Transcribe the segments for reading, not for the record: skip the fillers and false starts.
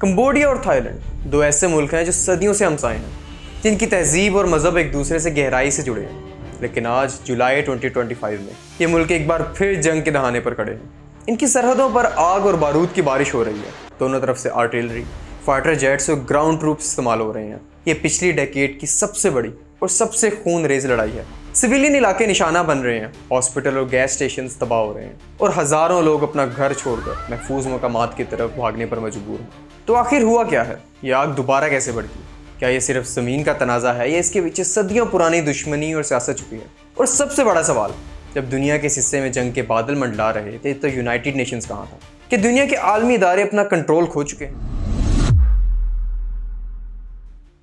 Cambodia और Thailand दो ऐसे मुल्क हैं जो सदियों से हमसाए हैं, जिनकी तहजीब और मज़हब एक दूसरे से गहराई से जुड़े हैं। लेकिन आज जुलाई 2025 में ये मुल्क एक बार फिर जंग के दहाने पर खड़े हैं। इनकी सरहदों पर आग और बारूद की बारिश हो रही है। दोनों तरफ से आर्टिलरी, फाइटर जेट्स और ग्राउंड ट्रूप्स इस्तेमाल हो रहे हैं। ये पिछली डेकेड की सबसे बड़ी और सबसे खूनरेज लड़ाई है। सिविलियन इलाके निशाना बन रहे हैं, हॉस्पिटल और गैस स्टेशन तबाह हो रहे हैं और हज़ारों लोग अपना घर छोड़कर महफूज मकामात की तरफ भागने पर मजबूर हैं। तो आखिर हुआ क्या है? ये आग दोबारा कैसे भड़की? क्या ये सिर्फ ज़मीन का तनाज़ा है या इसके पीछे सदियों पुरानी दुश्मनी और सियासत छुपी है? और सबसे बड़ा सवाल, जब दुनिया के इस हिस्से में जंग के बादल मंडला रहे थे तो यूनाइटेड नेशंस कहाँ था? कि दुनिया के आलमी इदारे अपना कंट्रोल खो चुके हैं?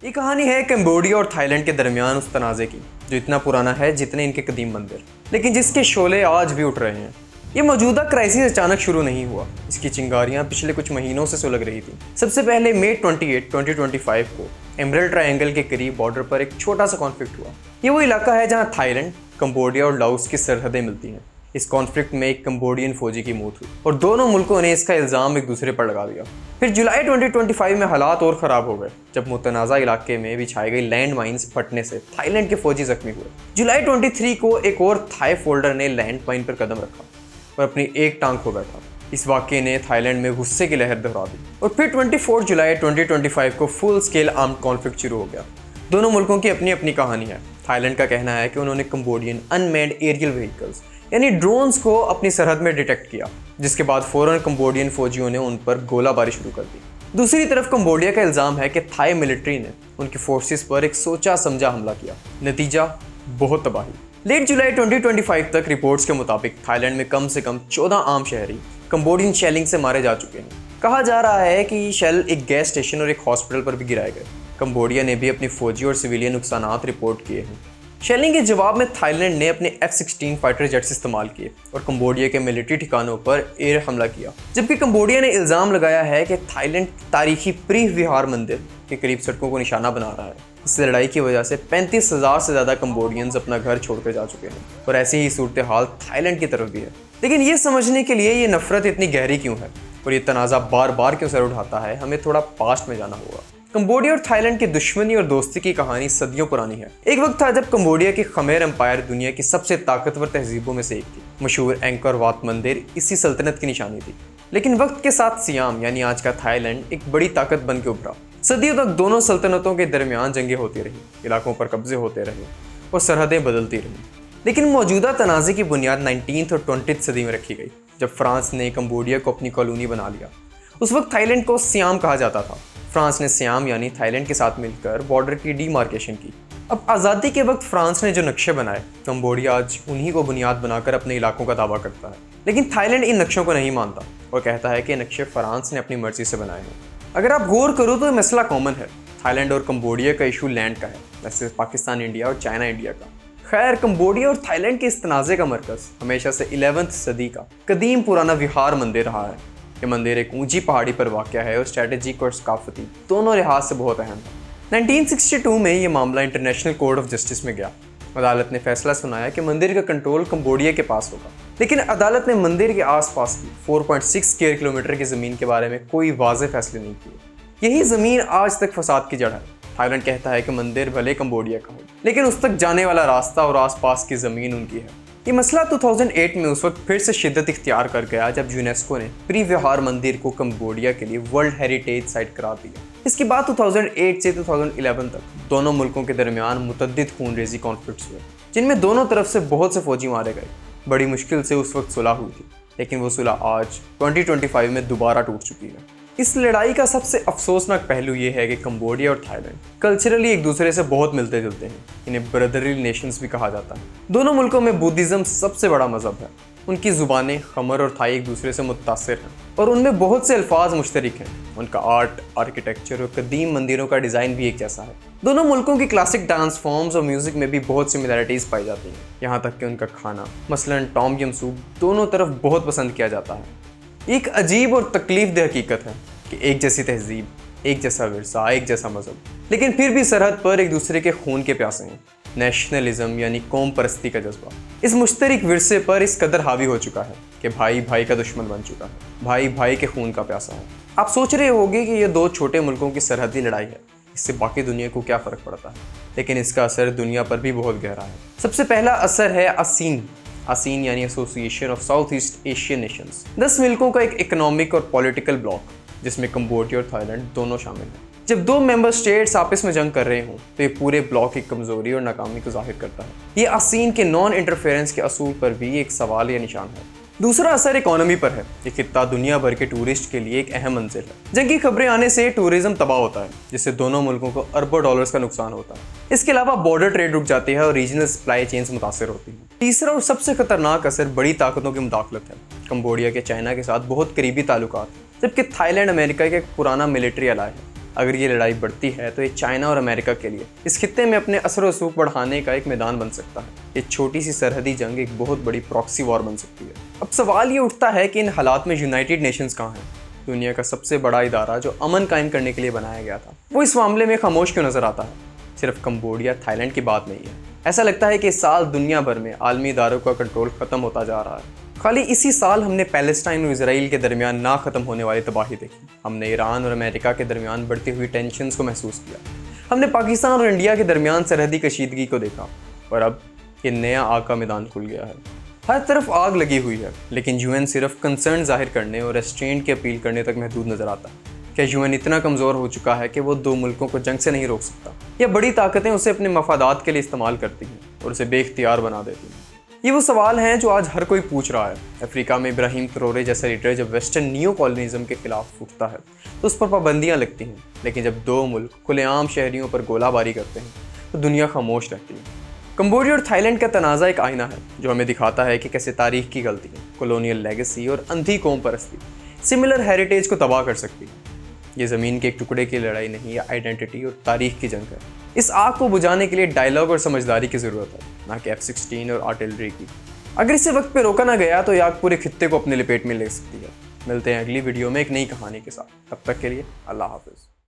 ये कहानी है कंबोडिया और थाईलैंड के दरमियान उस तनाज़े की जो इतना पुराना है जितने इनके कदीम मंदिर, लेकिन जिसके शोले आज भी उठ रहे हैं। ये मौजूदा क्राइसिस अचानक शुरू नहीं हुआ। इसकी चिंगारियां पिछले कुछ महीनों से सुलग रही थी। सबसे पहले मई 28, 2025 को एमरल्ड ट्रायंगल के करीब बॉर्डर पर एक छोटा सा कॉन्फ्लिक्ट हुआ। ये वो इलाका है जहां थाईलैंड, कंबोडिया और लाओस की सरहदें मिलती हैं। इस कॉन्फ्लिक्ट में एक कंबोडियन फौजी की मौत हुई और दोनों मुल्कों ने इसका इल्ज़ाम एक दूसरे पर लगा दिया। फिर जुलाई 2025 में हालात और ख़राब हो गए जब मुतनाज़ा इलाके में बिछाई गई लैंड माइन्स फटने से थाईलैंड के फौजी जख्मी हुए। जुलाई 23 को एक और थाई फोल्डर ने लैंड माइन पर कदम रखा और अपनी एक टांग खो बैठा। इस वाक़े ने थाईलैंड में गुस्से की लहर दोहरा दी और फिर 24 जुलाई 2025 को फुल स्केल आर्म्ड कॉन्फ्लिक्ट शुरू हो गया। दोनों मुल्कों की अपनी अपनी कहानी है। थाईलैंड का कहना है कि उन्होंने कंबोडियन अनमैन्ड एरियल व्हीकल्स यानी ड्रोन्स को अपनी सरहद में डिटेक्ट किया, जिसके बाद फौरन कंबोडियन फौजियों ने उन पर गोलाबारी शुरू कर दी। दूसरी तरफ कंबोडिया का इल्ज़ाम है कि थाई मिलिट्री ने उनकी फोर्सेस पर एक सोचा समझा हमला किया। नतीजा बहुत तबाही। लेट जुलाई 2025 तक रिपोर्ट्स के मुताबिक थाईलैंड में कम से कम 14 आम शहरी कंबोडियन शेलिंग से मारे जा चुके हैं। कहा जा रहा है कि ये शेल एक गैस स्टेशन और एक हॉस्पिटल पर भी गिराए गए। कंबोडिया ने भी अपनी फौजी और सिविलियन नुकसानात रिपोर्ट किए हैं। शेलिंग के जवाब में थाईलैंड ने अपने F-16 फाइटर जेट्स इस्तेमाल किए और कंबोडिया के मिलिट्री ठिकानों पर एयर हमला किया। जबकि कंबोडिया ने इल्ज़ाम लगाया है कि थाईलैंड तारीखी प्री विहार मंदिर के करीब सड़कों को निशाना बना रहा है। इस लड़ाई की वजह से 35,000 से ज़्यादा कंबोडियंस अपना घर छोड़कर जा चुके हैं और ऐसी ही सूरत हाल थाईलैंड की तरफ भी है। लेकिन ये समझने के लिए ये नफरत इतनी गहरी क्यों है और ये तनाज़ा बार बार क्यों सर उठाता है, हमें थोड़ा पास्ट में जाना होगा। कंबोडिया और थाईलैंड की दुश्मनी और दोस्ती की कहानी सदियों पुरानी है। एक वक्त था जब कंबोडिया की खमेर एम्पायर दुनिया की सबसे ताकतवर तहजीबों में से एक थी। मशहूर एंकर वाट मंदिर इसी सल्तनत की निशानी थी। लेकिन वक्त के साथ सियाम यानी आज का थाईलैंड एक बड़ी ताकत बन के उभरा। सदियों तक दोनों सल्तनतों के दरमियान जंगें होती रही, इलाकों पर कब्जे होते रहे और सरहदें बदलती रहीं। लेकिन मौजूदा तनाज़े की बुनियाद 19th और 20th सदी में रखी गई, जब फ्रांस ने कंबोडिया को अपनी कॉलोनी बना लिया। उस वक्त थाईलैंड को सियाम कहा जाता था। फ्रांस ने सियाम यानी थाईलैंड के साथ मिलकर बॉर्डर की डीमार्केशन की। अब आज़ादी के वक्त फ्रांस ने जो नक्शे बनाए, कंबोडिया आज उन्हीं को बुनियाद बनाकर अपने इलाकों का दावा करता है। लेकिन थाईलैंड इन नक्शों को नहीं मानता और कहता है कि नक्शे फ्रांस ने अपनी मर्जी से बनाए हैं। अगर आप गौर करो तो मसला कॉमन है। थाईलैंड और कंबोडिया का इशू लैंड का है, वैसे पाकिस्तान इंडिया और चाइना इंडिया का। खैर, कंबोडिया और थाईलैंड के इस तनाज़े का मरकज़ हमेशा से 11th सदी का कदीम पुराना विहार मंदिर रहा है। ये मंदिर एक ऊंची पहाड़ी पर वाक़या है और स्ट्रेटेजिक और सकाफती दोनों लिहाज से बहुत अहम है। 1962 में ये मामला इंटरनेशनल कोर्ट ऑफ जस्टिस में गया। अदालत ने फैसला सुनाया कि मंदिर का कंट्रोल कंबोडिया के पास होगा। लेकिन अदालत ने मंदिर के आसपास की 4.6 स्क्वायर किलोमीटर की ज़मीन के बारे में कोई वाज़े फैसले नहीं किए। यही ज़मीन आज तक फसाद की जड़ है। थाईलैंड कहता है कि मंदिर भले कंबोडिया का हो, लेकिन उस तक जाने वाला रास्ता और आसपास की ज़मीन उनकी है। ये मसला 2008 में उस वक्त फिर से शिद्दत इख्तियार कर गया जब यूनेस्को ने प्री विहार मंदिर को कंबोडिया के लिए वर्ल्ड हेरिटेज साइट करार दिया। इसके बाद 2008 से 2011 तक दोनों मुल्कों के दरमियान मुतद्दिद खूनरेज़ी कॉन्फ्लिक्ट्स हुए, जिनमें दोनों तरफ से बहुत से फौजी मारे गए। बड़ी मुश्किल से उस वक्त सुलह हुई थी, लेकिन वो सुलह आज 2025 में दोबारा टूट चुकी है। इस लड़ाई का सबसे अफसोसनाक पहलू ये है कि कंबोडिया और थाईलैंड कल्चरली एक दूसरे से बहुत मिलते जुलते हैं। इन्हें ब्रदरली नेशंस भी कहा जाता है। दोनों मुल्कों में बुद्धिज़्म सबसे बड़ा मज़हब है। उनकी ज़ुबानें खमर और थाई एक दूसरे से मुतासिर हैं और उनमें बहुत से अल्फाज मुश्तरक हैं। उनका आर्ट, आर्किटेक्चर और कदीम मंदिरों का डिज़ाइन भी एक जैसा है। दोनों मुल्कों की क्लासिक डांस फॉर्म्स और म्यूज़िक में भी बहुत सिमिलैरिटीज़ पाई जाती हैं। यहाँ तक कि उनका खाना, मसलन टॉम यम सूप, दोनों तरफ बहुत पसंद किया जाता है। एक अजीब और तकलीफ़देह हकीकत है कि एक जैसी तहजीब, एक जैसा विरसा, एक जैसा मज़हब, लेकिन फिर भी सरहद पर एक दूसरे के खून के प्यासे हैं। नेशनलिज्म यानी कौम परस्ती का जज्बा इस मुश्तरक विरसे पर इस कदर हावी हो चुका है कि भाई भाई का दुश्मन बन चुका है, भाई भाई के खून का प्यासा है। आप सोच रहे होंगे कि ये दो छोटे मुल्कों की सरहदी लड़ाई है, इससे बाकी दुनिया को क्या फ़र्क पड़ता है, लेकिन इसका असर दुनिया पर भी बहुत गहरा है। सबसे पहला असर है आसीन यानी association of south east Asian Nations. 10 मुल्कों का एक इकोनॉमिक और पॉलिटिकल ब्लॉक, जिसमें कंबोडिया और थाईलैंड दोनों शामिल हैं। जब दो मेंबर स्टेट्स आपस में जंग कर रहे हों तो ये पूरे ब्लॉक की कमजोरी और नाकामी को जाहिर करता है। ये आसीन के नॉन इंटरफेरेंस के असूल पर भी एक सवाल या निशान है। दूसरा असर इकोनॉमी पर है। ये खित्ता दुनिया भर के टूरिस्ट के लिए एक अहम मंजिल है। जंग की खबरें आने से टूरिज्म तबाह होता है, जिससे दोनों मुल्कों को अरबों डॉलर्स का नुकसान होता है। इसके अलावा बॉर्डर ट्रेड रुक जाती है और रीजनल सप्लाई चेन्स मुतासर होती हैं। तीसरा और सबसे खतरनाक असर बड़ी ताकतों की मुदाखलत है। कंबोडिया के चाइना के साथ बहुत करीबी ताल्लुकात, जबकि थाईलैंड अमेरिका का एक पुराना मिलिट्री अलाय है। अगर ये लड़ाई बढ़ती है तो ये चाइना और अमेरिका के लिए इस खित्ते में अपने असर व सूख बढ़ाने का एक मैदान बन सकता है। ये छोटी सी सरहदी जंग एक बहुत बड़ी प्रॉक्सी वॉर बन सकती है। अब सवाल ये उठता है कि इन हालात में यूनाइटेड नेशंस कहाँ है? दुनिया का सबसे बड़ा इदारा जो अमन कायम करने के लिए बनाया गया था, वो इस मामले में खामोश क्यों नजर आता है? सिर्फ कंबोडिया थाईलैंड की बात नहीं है। ऐसा लगता है कि इस साल दुनिया भर में आलमी इदारों का कंट्रोल खत्म होता जा रहा है। खाली इसी साल हमने पैलेस्टाइन और इसराइल के दरमियान ना खत्म होने वाली तबाही देखी। हमने ईरान और अमेरिका के दरमियान बढ़ती हुई टेंशन्स को महसूस किया। हमने पाकिस्तान और इंडिया के दरमियान सरहदी कशीदगी को देखा। और अब ये नया आग का मैदान खुल गया है। हर तरफ आग लगी हुई है, लेकिन यूएन सिर्फ कंसर्न जाहिर करने और रेस्ट्रेंट की अपील करने तक महदूद नजर आता है। क्या यूएन इतना कमज़ोर हो चुका है कि वो दो मुल्कों को जंग से नहीं रोक सकता, या बड़ी ताकतें उसे अपने मफादात के लिए इस्तेमाल करती हैं और उसे बेख्तियार बना देती हैं? ये वो सवाल हैं जो आज हर कोई पूछ रहा है। अफ्रीका में इब्राहिम ट्रोरे जैसा लीडर जब वेस्टर्न न्यू कॉलोनिज्म के खिलाफ उठता है तो उस पर पाबंदियां लगती हैं, लेकिन जब दो मुल्क खुलेआम शहरियों पर गोलाबारी करते हैं तो दुनिया खामोश रहती है। कंबोडिया और थाईलैंड का तनाज़ा एक आईना है जो हमें दिखाता है कि कैसे तारीख की गलतियाँ, कॉलोनियल लेगेसी और अंधी कौम परस्ती सिमिलर हेरिटेज को तबाह कर सकती है। ये ज़मीन के एक टुकड़े की लड़ाई नहीं, या आइडेंटिटी और तारीख की जंग है। इस आग को बुझाने के लिए डायलॉग और समझदारी की ज़रूरत है, ना कि F-16 और आर्टिलरी की। अगर इसे वक्त पे रोका ना गया तो ये आग पूरे खित्ते को अपने लपेट में ले सकती है। मिलते हैं अगली वीडियो में एक नई कहानी के साथ। तब तक के लिए अल्लाह हाफिज़।